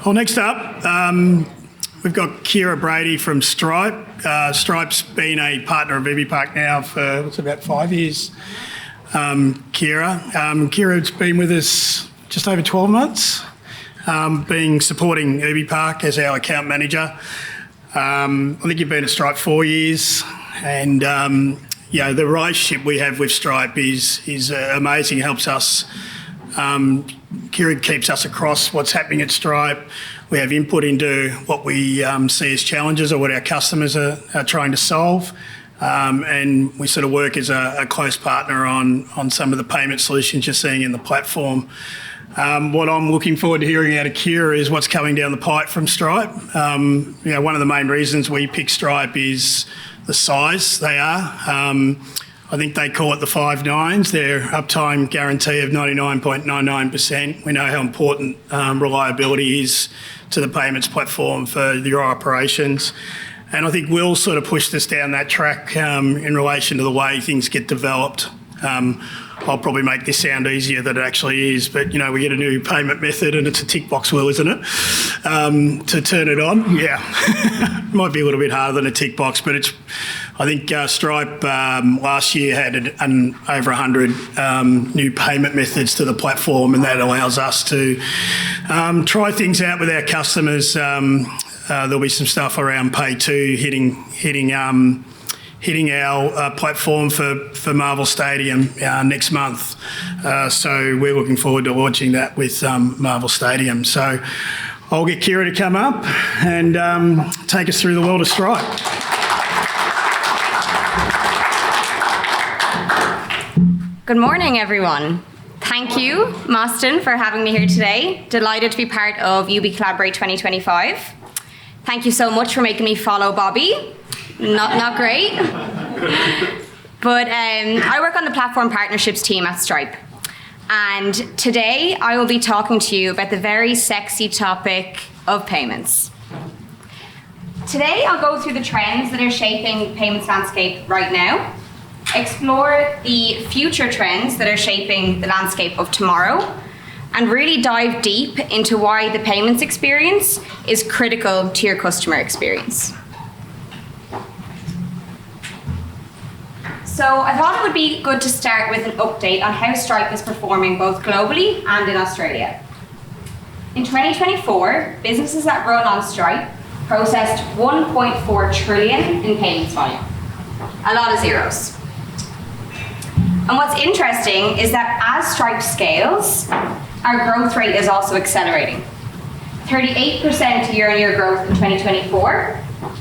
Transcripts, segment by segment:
Well, next up, we've got Ciara Brady from Stripe. Stripe's been a partner of UbiPark now for about 5 years. Ciara's been with us just over 12 months, supporting UbiPark as our account manager. I think you've been at Stripe 4 years, and the relationship we have with Stripe is amazing. It helps us. Ciara keeps us across what's happening at Stripe. We have input into what we see as challenges or what our customers are trying to solve. And we sort of work as a close partner on some of the payment solutions you're seeing in the platform. What I'm looking forward to hearing out of Ciara is what's coming down the pipe from Stripe. One of the main reasons we pick Stripe is the size they are. I think they call it the 5 nines. Their uptime guarantee of 99.99%. We know how important reliability is to the payments platform for your operations. And I think we'll sort of push this down that track in relation to the way things get developed. I'll probably make this sound easier than it actually is, but we get a new payment method and it's a tick box wheel, isn't it? To turn it on, it might be a little bit harder than a tick box, but I think Stripe last year had over 100 new payment methods to the platform, and that allows us to try things out with our customers. There'll be some stuff around Pay 2 hitting our platform for Marvel Stadium next month. So we're looking forward to launching that with Marvel Stadium. So I'll get Ciara to come up and take us through the world of Stripe. Good morning, everyone. Thank you, Moston, for having me here today. Delighted to be part of UbiCollaborate 2025. Thank you so much for making me follow Bobby. Not great. But I work on the platform partnerships team at Stripe. And today I will be talking to you about the very sexy topic of payments. Today I'll go through the trends that are shaping the payments landscape right now, explore the future trends that are shaping the landscape of tomorrow, and really dive deep into why the payments experience is critical to your customer experience. So I thought it would be good to start with an update on how Stripe is performing both globally and in Australia. In 2024, businesses that run on Stripe processed 1.4 trillion in payments volume. A lot of zeros. And what's interesting is that as Stripe scales, our growth rate is also accelerating. 38% year-on-year growth in 2024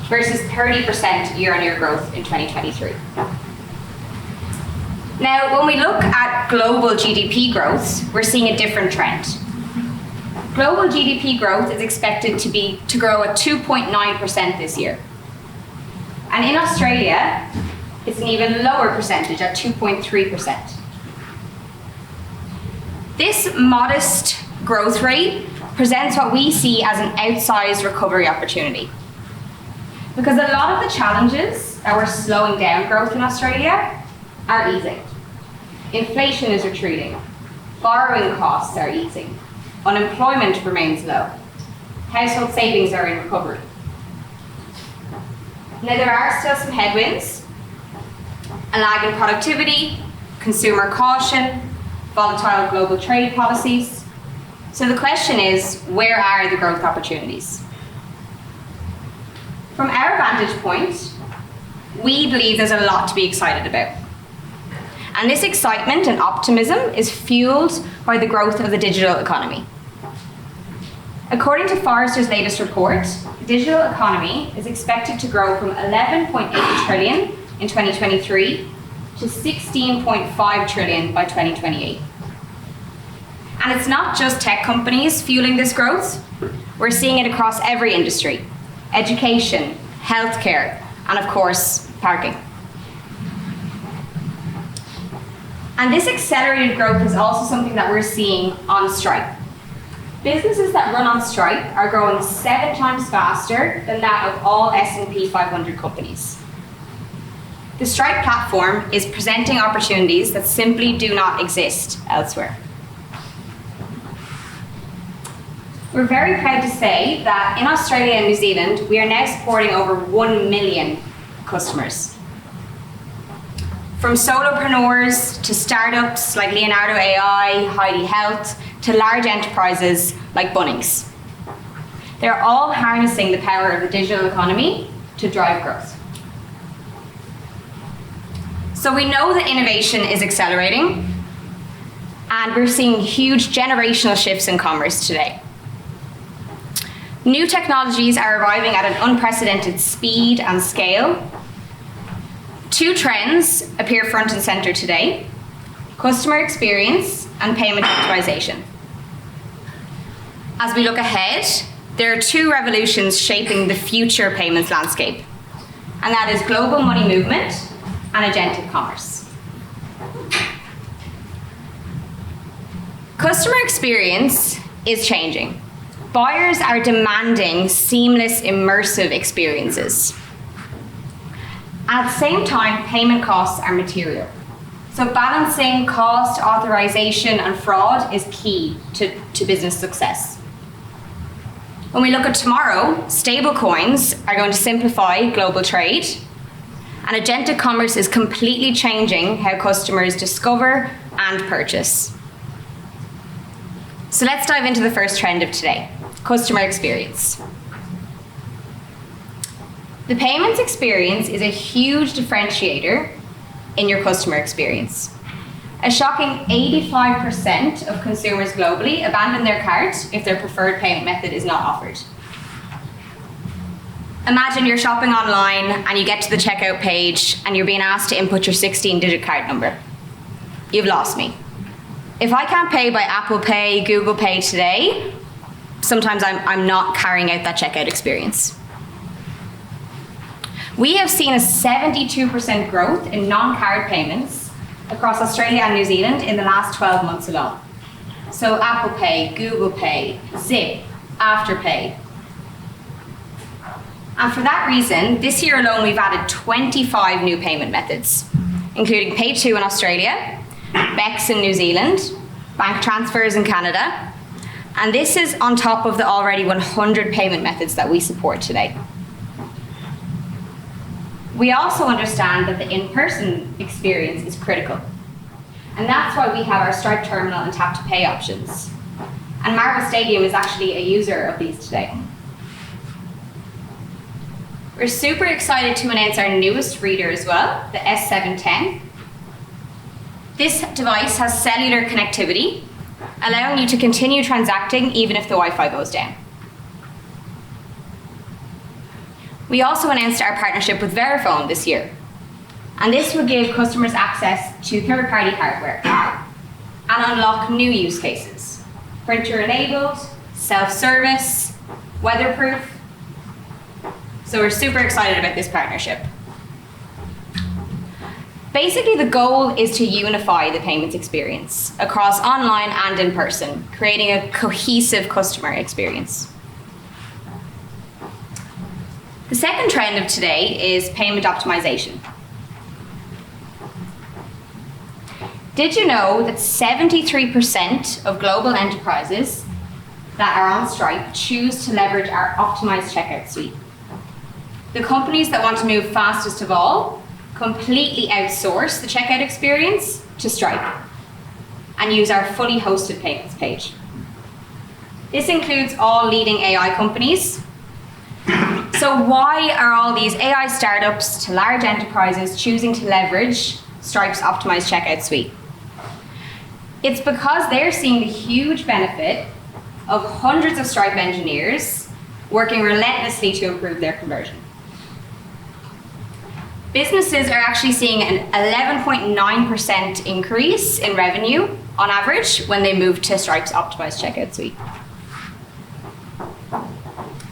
versus 30% year-on-year growth in 2023. Now, when we look at global GDP growth, we're seeing a different trend. Global GDP growth is expected to grow at 2.9% this year. And in Australia, it's an even lower percentage at 2.3%. This modest growth rate presents what we see as an outsized recovery opportunity. Because a lot of the challenges that were slowing down growth in Australia are easing. Inflation is retreating. Borrowing costs are easing. Unemployment remains low. Household savings are in recovery. Now, there are still some headwinds: a lag in productivity, consumer caution, volatile global trade policies. So the question is, where are the growth opportunities? From our vantage point, we believe there's a lot to be excited about. And this excitement and optimism is fueled by the growth of the digital economy. According to Forrester's latest report, the digital economy is expected to grow from 11.8 trillion in 2023 to 16.5 trillion by 2028. And it's not just tech companies fueling this growth. We're seeing it across every industry: education, healthcare, and of course, parking. And this accelerated growth is also something that we're seeing on Stripe. Businesses that run on Stripe are growing 7 times faster than that of all S&P 500 companies. The Stripe platform is presenting opportunities that simply do not exist elsewhere. We're very proud to say that in Australia and New Zealand, we are now supporting over 1 million customers. From solopreneurs to startups like Leonardo AI, Heidi Health, to large enterprises like Bunnings. They're all harnessing the power of the digital economy to drive growth. So we know that innovation is accelerating, and we're seeing huge generational shifts in commerce today. New technologies are arriving at an unprecedented speed and scale. Two trends appear front and center today: customer experience and payment optimization. As we look ahead, there are two revolutions shaping the future payments landscape, and that is global money movement and agentic commerce. Customer experience is changing. Buyers are demanding seamless, immersive experiences. At the same time, payment costs are material. So balancing cost, authorization, and fraud is key to business success. When we look at tomorrow, stablecoins are going to simplify global trade, and agentic commerce is completely changing how customers discover and purchase. So let's dive into the first trend of today: customer experience. The payments experience is a huge differentiator in your customer experience. A shocking 85% of consumers globally abandon their cart if their preferred payment method is not offered. Imagine you're shopping online and you get to the checkout page and you're being asked to input your 16-digit card number. You've lost me. If I can't pay by Apple Pay, Google Pay today, sometimes I'm not carrying out that checkout experience. We have seen a 72% growth in non-card payments across Australia and New Zealand in the last 12 months alone. So Apple Pay, Google Pay, Zip, Afterpay. And for that reason, this year alone, we've added 25 new payment methods, including Pay2 in Australia, BEX in New Zealand, bank transfers in Canada, and this is on top of the already 100 payment methods that we support today. We also understand that the in-person experience is critical, and that's why we have our Stripe Terminal and Tap to Pay options. And Marvel Stadium is actually a user of these today. We're super excited to announce our newest reader as well, the S710. This device has cellular connectivity, allowing you to continue transacting even if the Wi-Fi goes down. We also announced our partnership with Verifone this year, and this will give customers access to third-party hardware and unlock new use cases: printer-enabled, self-service, weatherproof. So we're super excited about this partnership. Basically, the goal is to unify the payments experience across online and in person, creating a cohesive customer experience. The second trend of today is payment optimization. Did you know that 73% of global enterprises that are on Stripe choose to leverage our optimized checkout suite? The companies that want to move fastest of all completely outsource the checkout experience to Stripe and use our fully hosted payments page. This includes all leading AI companies. So why are all these AI startups to large enterprises choosing to leverage Stripe's optimized checkout suite? It's because they're seeing the huge benefit of hundreds of Stripe engineers working relentlessly to improve their conversion. Businesses are actually seeing an 11.9% increase in revenue on average when they move to Stripe's optimized checkout suite.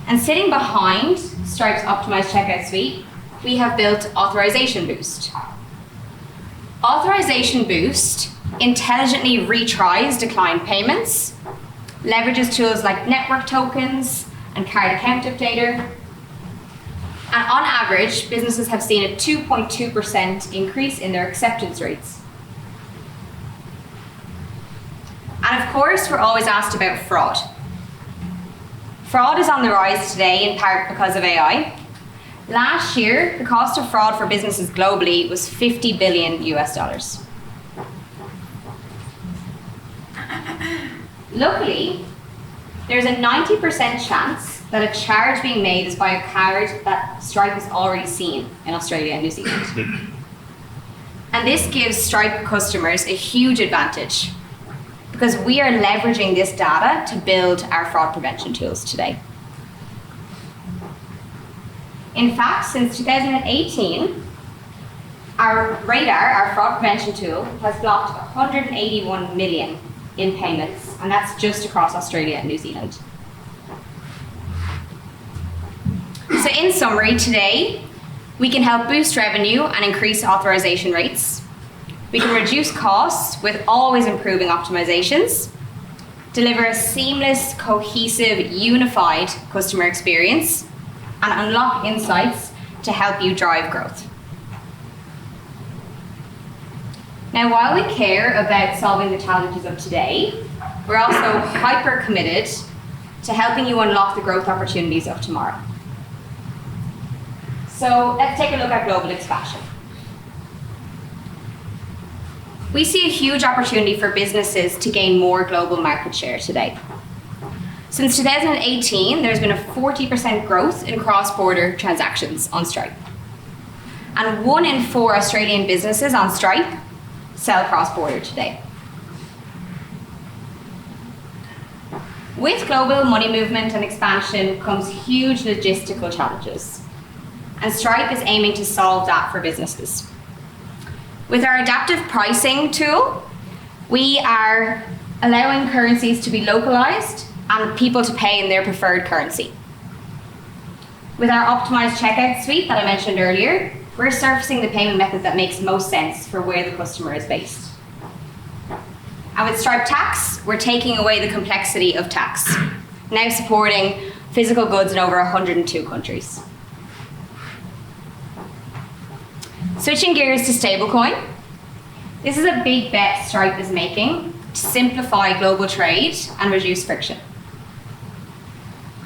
And sitting behind Stripe's optimized checkout suite, we have built Authorization Boost. Authorization Boost intelligently retries declined payments, leverages tools like network tokens and card account updater. And on average, businesses have seen a 2.2% increase in their acceptance rates. And of course, we're always asked about fraud. Fraud is on the rise today in part because of AI. Last year, the cost of fraud for businesses globally was $50 billion US. Luckily, there's a 90% chance that a charge being made is by a card that Stripe has already seen in Australia and New Zealand. And this gives Stripe customers a huge advantage because we are leveraging this data to build our fraud prevention tools today. In fact, since 2018, our Radar, our fraud prevention tool, has blocked 181 million in payments, and that's just across Australia and New Zealand. So in summary, today, we can help boost revenue and increase authorization rates. We can reduce costs with always improving optimizations, deliver a seamless, cohesive, unified customer experience, and unlock insights to help you drive growth. Now, while we care about solving the challenges of today, we're also hyper committed to helping you unlock the growth opportunities of tomorrow. So let's take a look at global expansion. We see a huge opportunity for businesses to gain more global market share today. Since 2018, there's been a 40% growth in cross-border transactions on Stripe. And 1 in 4 Australian businesses on Stripe sell cross-border today. With global money movement and expansion comes huge logistical challenges. And Stripe is aiming to solve that for businesses. With our adaptive pricing tool, we are allowing currencies to be localized and people to pay in their preferred currency. With our optimized checkout suite that I mentioned earlier, we're surfacing the payment method that makes most sense for where the customer is based. And with Stripe Tax, we're taking away the complexity of tax, now supporting physical goods in over 102 countries. Switching gears to stablecoin, this is a big bet Stripe is making to simplify global trade and reduce friction.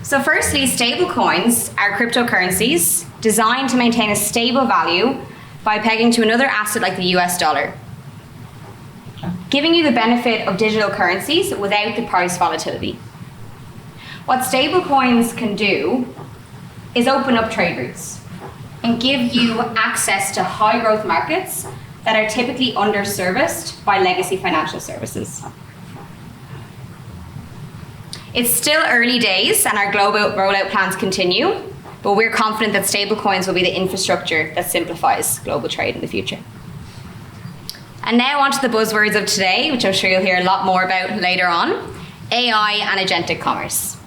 So firstly, stablecoins are cryptocurrencies designed to maintain a stable value by pegging to another asset like the US dollar, giving you the benefit of digital currencies without the price volatility. What stablecoins can do is open up trade routes and give you access to high growth markets that are typically underserviced by legacy financial services. It's still early days and our global rollout plans continue, but we're confident that stablecoins will be the infrastructure that simplifies global trade in the future. And now on to the buzzwords of today, which I'm sure you'll hear a lot more about later on, AI and agentic commerce.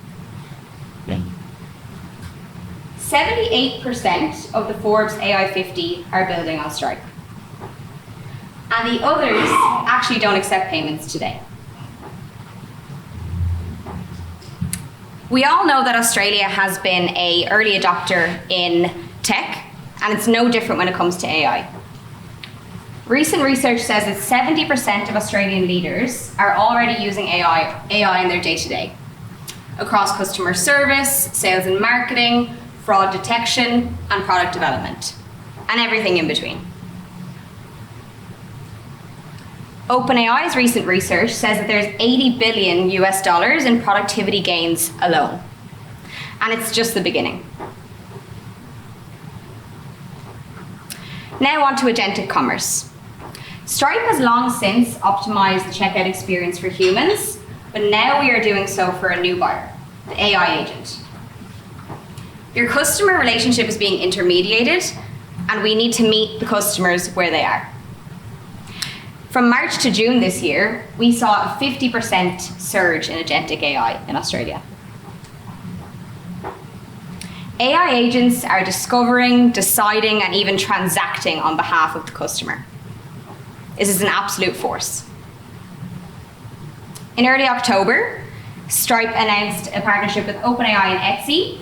78% of the Forbes AI 50 are building on Stripe. And the others actually don't accept payments today. We all know that Australia has been an early adopter in tech, and it's no different when it comes to AI. Recent research says that 70% of Australian leaders are already using AI in their day-to-day, across customer service, sales and marketing, fraud detection, and product development, and everything in between. OpenAI's recent research says that there's $80 billion US in productivity gains alone. And it's just the beginning. Now on to agentic commerce. Stripe has long since optimized the checkout experience for humans, but now we are doing so for a new buyer, the AI agent. Your customer relationship is being intermediated, and we need to meet the customers where they are. From March to June this year, we saw a 50% surge in agentic AI in Australia. AI agents are discovering, deciding, and even transacting on behalf of the customer. This is an absolute force. In early October, Stripe announced a partnership with OpenAI and Etsy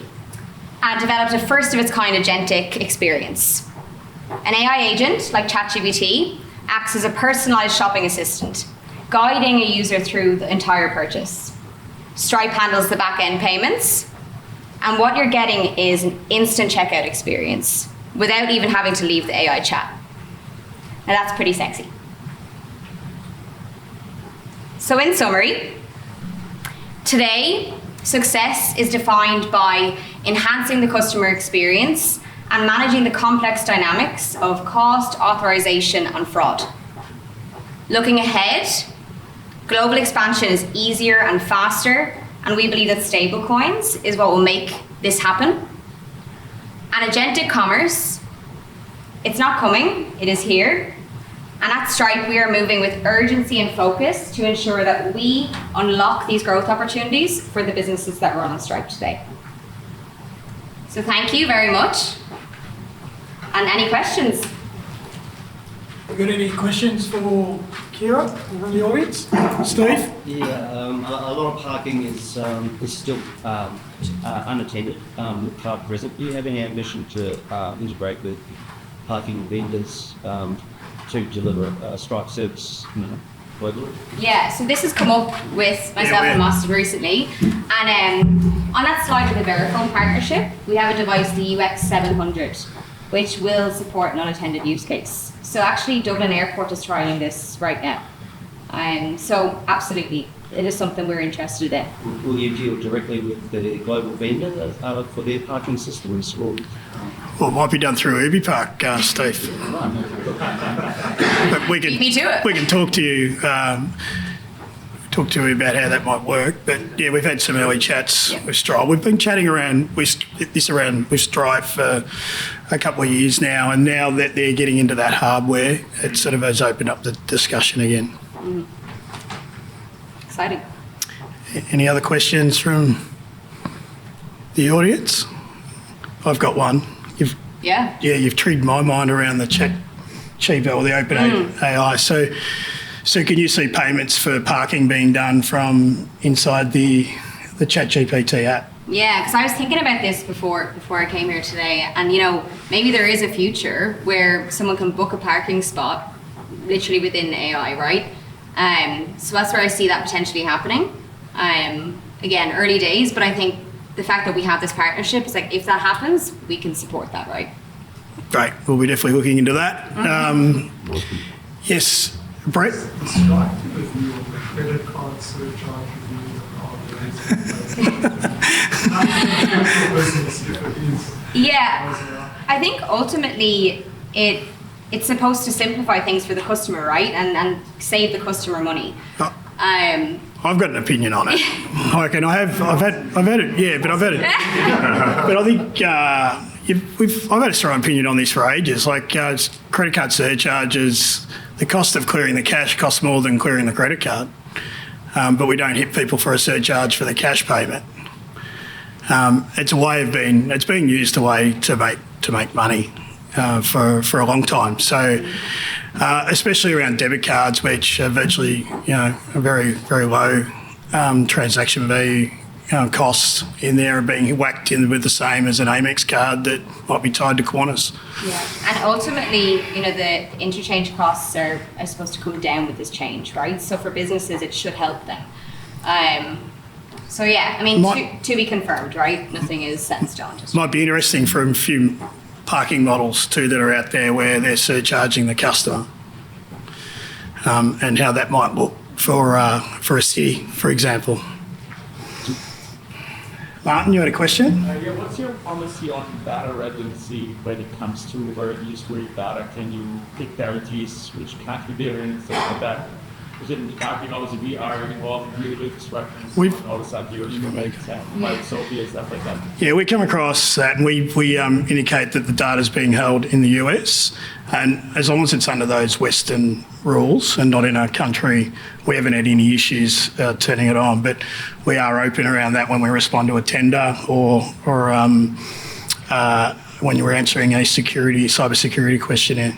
and developed a first of its kind agentic experience. An AI agent, like ChatGPT, acts as a personalized shopping assistant, guiding a user through the entire purchase. Stripe handles the back-end payments, And what you're getting is an instant checkout experience without even having to leave the AI chat. Now that's pretty sexy. So in summary, today, success is defined by enhancing the customer experience and managing the complex dynamics of cost, authorization, and fraud. Looking ahead, global expansion is easier and faster, and we believe that stablecoins is what will make this happen. And agentic commerce, it's not coming, it is here. And at Stripe, we are moving with urgency and focus to ensure that we unlock these growth opportunities for the businesses that run on Stripe today. So thank you very much. And any questions? Have you got any questions for Ciara from the audience? Steve? Yeah, a lot of parking is still unattended with cloud present. Do you have any ambition to integrate with parking vendors to deliver a Stripe service globally? Yeah, so this has come up with myself and Moston recently. And on that slide with the Verifone partnership, we have a device, the UX700, which will support an unattended use case. So actually Dublin Airport is trialing this right now. So absolutely, it is something we're interested in. Will you deal directly with the global vendor for their parking systems? Or? Well, it might be done through UbiPark, Steve. But we can, Me to it. We can talk to you about how that might work. But yeah, we've had some early chats with Stripe. We've been chatting around with Stripe for a couple of years now, and now that they're getting into that hardware, it sort of has opened up the discussion again. Exciting. Any other questions from the audience? I've got one. You've triggered my mind around the ChatGPT or the Open AI. So can you see payments for parking being done from inside the ChatGPT app? Yeah, because I was thinking about this before I came here today, and maybe there is a future where someone can book a parking spot literally within AI, right? So that's where I see that potentially happening. Again, early days, but I think the fact that we have this partnership is like, if that happens, we can support that, right? Great, we'll be definitely looking into that. Yes, Brett? Stripe with your credit card surcharge review Yeah, I think ultimately it's supposed to simplify things for the customer, right? And save the customer money. I've got an opinion on it. Like, and I've had it. Yeah, but I've had it. But I think I've had a strong opinion on this for ages. Like credit card surcharges, the cost of clearing the cash costs more than clearing the credit card. But we don't hit people for a surcharge for the cash payment. It's being used a way to make money for a long time. So especially around debit cards, which are virtually a very, very low transaction value costs in there, are being whacked in with the same as an Amex card that might be tied to Qantas. Yeah, and ultimately, the interchange costs are supposed to come down with this change, right? So for businesses, it should help them. So yeah, I mean, to be confirmed, right? Nothing is set in stone. Might be interesting for a few parking models too that are out there where they're surcharging the customer, and how that might look for a city, for example. Martin, you had a question? Yeah, what's your policy on data residency when it comes to where you store data? Can you pick guarantees which can't be there and stuff like that? Because in the parking, obviously, we are involved in really constructions. All of a sudden, you're like Sophia and stuff like that. Yeah, we come across that, and we indicate that the data is being held in the US, and as long as it's under those Western rules and not in our country, we haven't had any issues turning it on. But we are open around that when we respond to a tender or when you're answering a cybersecurity questionnaire.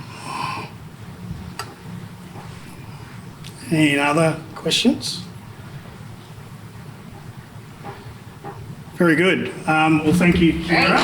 Any other questions? Very good. Well, thank you, Ciara.